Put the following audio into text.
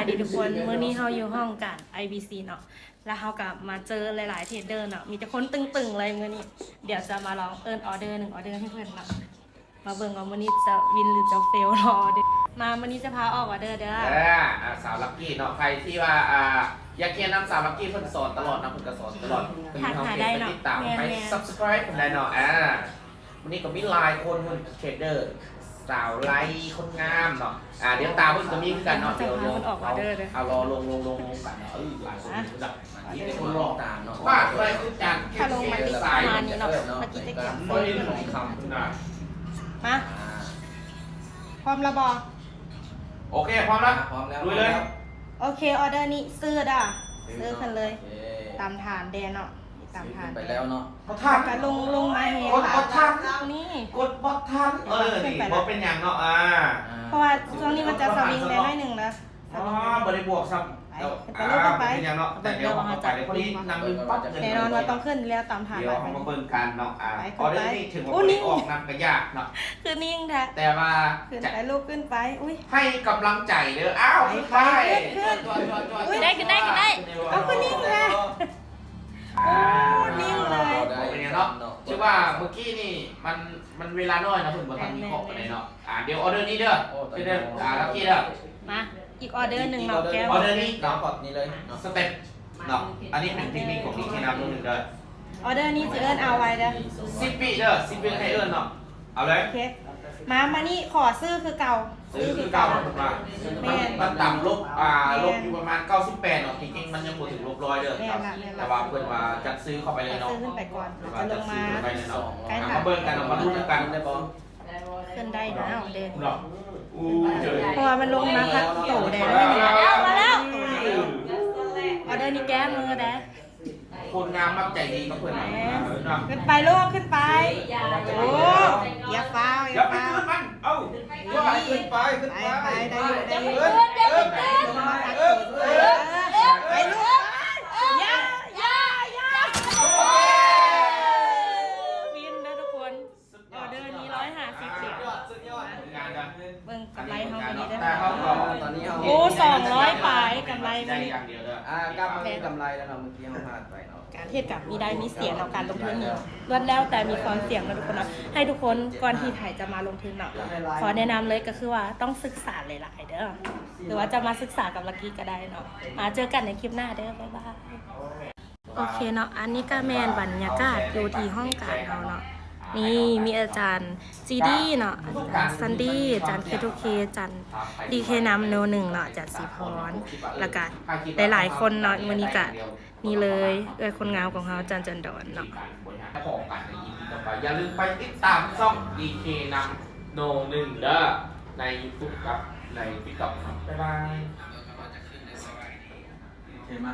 ายดีทุกคนมื้อนี้เราอยู่ห้องกัน IBC เนาะแล้วเรากลับมาเจอหลายๆเทรดเดอร์เนาะมีแต่คนตึงๆเลยมื้อนี้เดี๋ยวจะมาลองออเดอร์1 ออเดอร์ให้เพื่อนเนาะมาเบิ่งว่ามื้อนี้จะวินหรือจะเฟลรอเด้อมามื้อนี้จะพาออกออเดอร์เด้อสาวลักกี้เนาะใครที่ว่าอยากเรียนนำสาวลักกี้เพิ่นสอนตลอดนะเพิ่นก็สอนตลอดเป็นน้องเก่งไปติดตามไป subscribe ผมได้เนาะวันนี้ก็มีหลายคนเพิ่นเทรดเดอร์สาวไลท์คนงามเนาะเดี๋ยวตาเพิ่นก็มีคือกันเนาะเดี๋ยวเอารอลงกันเนาะหลายคนระดับที่เป็นคนรอตามเนาะว่าอะไรคือจานถ้าลงมาติดประมาณนี้เนาะเมื่อกี้จะเก็บบ่ได้ของคำนะมาพร้อมแล้วบ่โอเคพร้อมแล้วลุยเลยโอเคออเดอร์นี้ซื้อด้ะซื้อกันเลยตามฐานแดนเนาะตามฐานไปแล้วเนาะกดทันก็ลงมาเฮค่ะกดทันนี่กดบอททันนี่บ่เป็นอย่างเนาะเพราะว่าช่วงนี้มันจะสวิงได้น้อยหนึ่งนะบ่ได้บวกซ้ำเป็นอย่างเนาะแต่เดี๋ยวไปเดี๋ยวพอดีนำลืมปั๊บแน่นอนเราต้องขึ้นแล้วตามฐานเดี๋ยวเขามาเบิ่งกันเนาะออเดอร์นี้ถึงว่าออกนำก็ยากเนาะคือนิ่งแท้แต่ว่าขึ้นไปลูกขึ้นไปอุ้ยให้กำลังใจเด้ออ้าวขึ้นไปขึ้นได้เอาขึ้นนิ่งแท้นิ่งเลยเป็นไงเนาะชื่อว่าเมื่อกี้นี่มันเวลาน้อยนะเพิ่นบ่ทันมีข้อปานใดเนาะเดี๋ยวออเดอร์นี้เด้อเด้อลักกี้เด้อมาอีกออเดอร์หนึ่งเนาะแก้วออเดอร์นี้เนาะนี่เลยสเต็ปเนาะอันนี้เป็นเทคนิคของดีเคนับนึงเด้อออเดอร์นี้จะเอิ้นเอาไว้เด้อ10 ปีเด้อ10 ปีให้เอิ้นเนาะเอาเลยโอเคมานี่ขอซื้อคือเก่าซื้อคือเก่ามามันต่ำลบอยู่ประมาณ98เนาะจริงๆมันยังบ่ถึงลบ100เด้อครับแต่ว่าเพิ่นว่าจัดซื้อเข้าไปเลยเนาะซื้อขึ้นไปก่อนจะลงมาใกล้มาเบิ่งกันมาลุ้นกันได้บ่ขึ้นได้นะออเดอร์เนาะเพราะว่ามันลงมาพักโตแดงไม่เหลือแล้วมาแล้วออเดอร์นี้แก้มือแดงคนงามมักใจดีกับเพื่อนเราขึ้นไปลูกขึ้นไปโอ้อย่าฟ้าวอย่าไปขึ้นมันเอ้าขึ้นไปได้อยู่ลงมาพักโตไปลูกอย่าวินนะทุกคนออเดอร์นี้150เสียเบิ่งกำไรเฮาวันนี้ได้โอ้200ปลายกำไรมื้อนี้กำไรแล้วเนาะเมื่อกี้เราพลาดไปเนาะการเทศกับมีได้มีเสียงเนาะการลงทุนล้วนแล้วแต่มีความเสี่ยงนะทุกคนเนาะให้ทุกคนก่อนที่ถ่ายจะมาลงทุนเนาะขอแนะนำเลยก็คือว่าต้องศึกษาหลายๆเด้อหรือว่าจะมาศึกษากับลักกี้ก็ได้เนาะเจอกันในคลิปหน้าเด้อบ๊ายบายโอเคเนาะอันนี้ก็แมนบรรยากาศอยู่ที่ห้องการเราเนาะนี่มีอาจารย์จีดี้เนาะซันดี้อาจารย์เคทูเคอาจารย์ดีเคนำโน1เนาะอาจารย์สีพรแล้วก็หลายๆคนเนาะวันนี้ก็นี่เลยคนงามของเขาอาจารย์จันดอนเนาะของกันในยินดีต่อไปอย่าลืมไปติดตามช่องดีเคนำโน1เด้อใน YouTube กับใน TikTok ครับบ๊ายบายโอเคมา